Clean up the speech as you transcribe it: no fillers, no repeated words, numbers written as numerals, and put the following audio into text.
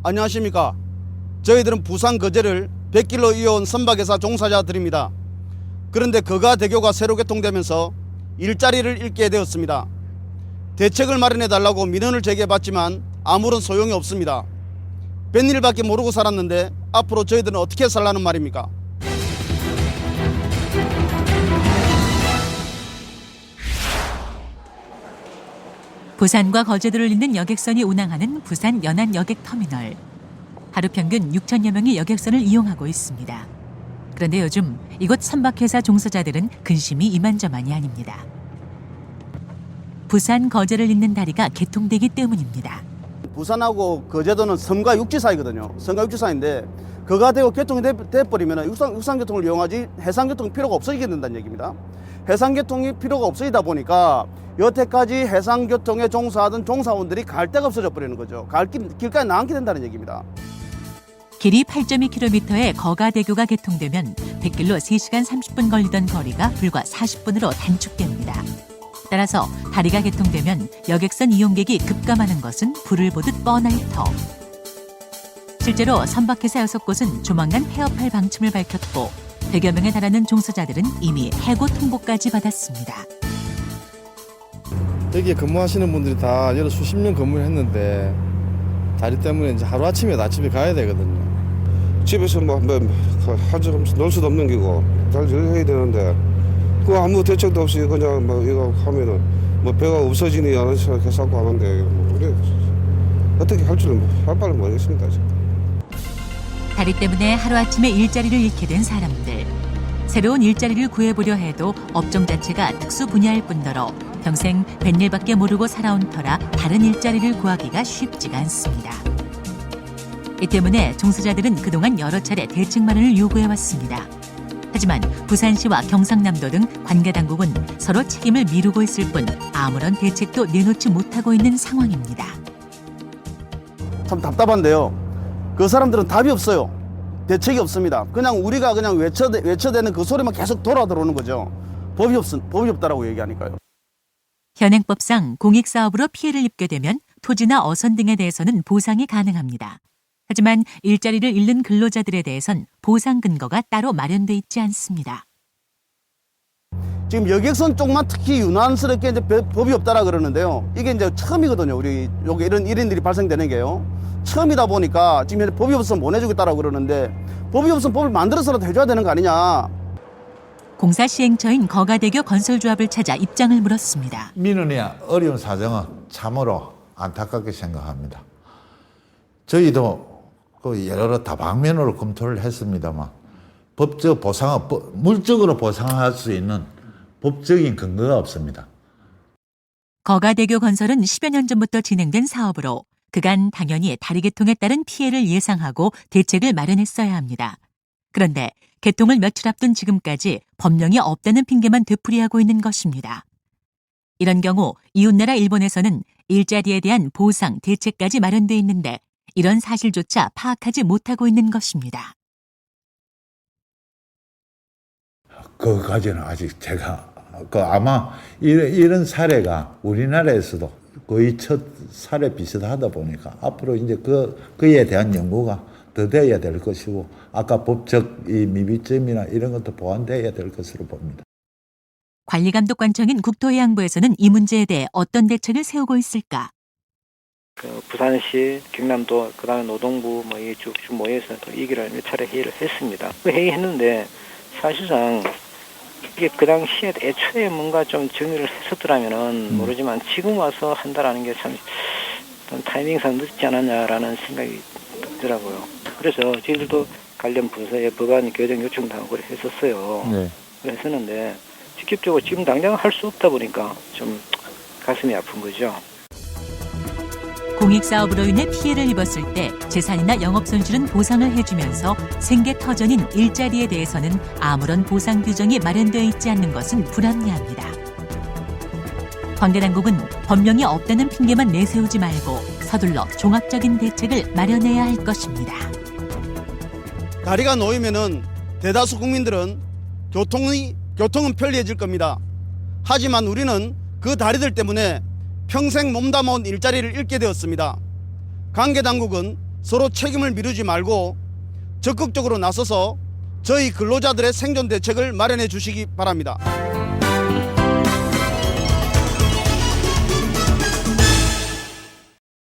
안녕하십니까. 저희들은 부산 거제를 100길로 이어온 선박회사 종사자들입니다. 그런데 거가대교가 새로 개통되면서 일자리를 잃게 되었습니다. 대책을 마련해달라고 민원을 제기해봤지만 아무런 소용이 없습니다. 뱃일밖에 모르고 살았는데 앞으로 저희들은 어떻게 살라는 말입니까? 부산과 거제도를 잇는 여객선이 운항하는 부산 연안 여객터미널. 하루 평균 6천여 명이 여객선을 이용하고 있습니다. 그런데 요즘 이곳 선박회사 종사자들은 근심이 이만저만이 아닙니다. 부산 거제를 잇는 다리가 개통되기 때문입니다. 부산하고 거제도는 섬과 육지 사이거든요. 섬과 육지 사이인데 거가대교 개통이 돼버리면 육상교통을 이용하지 해상교통 필요가 없어지게 된다는 얘기입니다. 해상교통이 필요가 없어지다 보니까 여태까지 해상교통에 종사하던 종사원들이 갈 데가 없어져 버리는 거죠. 길가에 나앉게 된다는 얘기입니다. 길이 8.2km의 거가대교가 개통되면 100길로 3시간 30분 걸리던 거리가 불과 40분으로 단축됩니다. 따라서 다리가 개통되면 여객선 이용객이 급감하는 것은 불을 보듯 뻔할 터. 실제로 선박회사 6곳은 조만간 폐업할 방침을 밝혔고 100여 명에 달하는 종사자들은 이미 해고 통보까지 받았습니다. 여기에 근무하시는 분들이 다 여러 수십 년 근무를 했는데 다리 때문에 이제 하루아침에 아침에 가야 되거든요. 집에서 하지 놀 수도 없는 기고 잘 해야 되는데 그 아무 대책도 없이 그냥 이거 하면은 배가 없어지니 안 해서 하는데 우리 어떻게 할 바를 모르겠습니다. 다리 때문에 하루아침에 일자리를 잃게 된 사람들. 새로운 일자리를 구해보려 해도 업종 자체가 특수 분야일 뿐더러 평생 뱃일밖에 모르고 살아온 터라 다른 일자리를 구하기가 쉽지가 않습니다. 이 때문에 종사자들은 그동안 여러 차례 대책 마련을 요구해왔습니다. 하지만 부산시와 경상남도 등 관계당국은 서로 책임을 미루고 있을 뿐 아무런 대책도 내놓지 못하고 있는 상황입니다. 참 답답한데요. 그 사람들은 답이 없어요. 대책이 없습니다. 그냥 우리가 그냥 외쳐대는 그 소리만 계속 돌아 들어오는 거죠. 법이 없다라고 얘기하니까요. 현행법상 공익사업으로 피해를 입게 되면 토지나 어선 등에 대해서는 보상이 가능합니다. 하지만 일자리를 잃는 근로자들에 대해선 보상 근거가 따로 마련돼 있지 않습니다. 지금 여객선 쪽만 특히 유난스럽게 이제 법이 없다라 그러는데요. 이게 이제 처음이거든요. 우리 여기 이런 일이 발생되는 게요. 처음이다 보니까 지금 법이 없으면 못 해주겠다라고 그러는데 법이 없으면 법을 만들어서라도 해줘야 되는 거 아니냐. 공사 시행처인 거가대교 건설조합을 찾아 입장을 물었습니다. 민원이 어려운 사정은 참으로 안타깝게 생각합니다. 저희도 여러 다방면으로 검토를 했습니다만 법적 보상은 물적으로 보상할 수 있는 법적인 근거가 없습니다. 거가대교 건설은 10여 년 전부터 진행된 사업으로 그간 당연히 다리 개통에 따른 피해를 예상하고 대책을 마련했어야 합니다. 그런데 개통을 며칠 앞둔 지금까지 법령이 없다는 핑계만 되풀이하고 있는 것입니다. 이런 경우 이웃나라 일본에서는 일자리에 대한 보상, 대책까지 마련돼 있는데 이런 사실조차 파악하지 못하고 있는 것입니다. 그까지는 아직 제가 아마 이런 사례가 우리나라에서도 거의 첫 사례 비슷하다 보니까 앞으로 이제 그에 대한 연구가 더 돼야 될 것이고 아까 법적 이 미비점이나 이런 것도 보완돼야 될 것으로 봅니다. 관리감독관청인 국토해양부에서는 이 문제에 대해 어떤 대책을 세우고 있을까? 부산시, 경남도, 그다음에 노동부 이 쭉 모여서 이 길을 몇 차례 회의를 했습니다. 그 회의했는데 사실상 이게 그 당시에 애초에 뭔가 좀 정리를 했었더라면은 모르지만 지금 와서 한다라는 게 참 타이밍상 늦지 않았냐라는 생각이 들더라고요. 그래서 저희들도 관련 부서에 법안 개정 요청도 하고 했었어요. 네. 했었는데 직접적으로 지금 당장 할 수 없다 보니까 좀 가슴이 아픈 거죠. 공익사업으로 인해 피해를 입었을 때 재산이나 영업손실은 보상을 해주면서 생계터전인 일자리에 대해서는 아무런 보상 규정이 마련되어 있지 않는 것은 불합리합니다. 관계당국은 법령이 없다는 핑계만 내세우지 말고 서둘러 종합적인 대책을 마련해야 할 것입니다. 다리가 놓이면은 대다수 국민들은 교통은 편리해질 겁니다. 하지만 우리는 그 다리들 때문에 평생 몸담아온 일자리를 잃게 되었습니다. 관계당국은 서로 책임을 미루지 말고 적극적으로 나서서 저희 근로자들의 생존 대책을 마련해 주시기 바랍니다.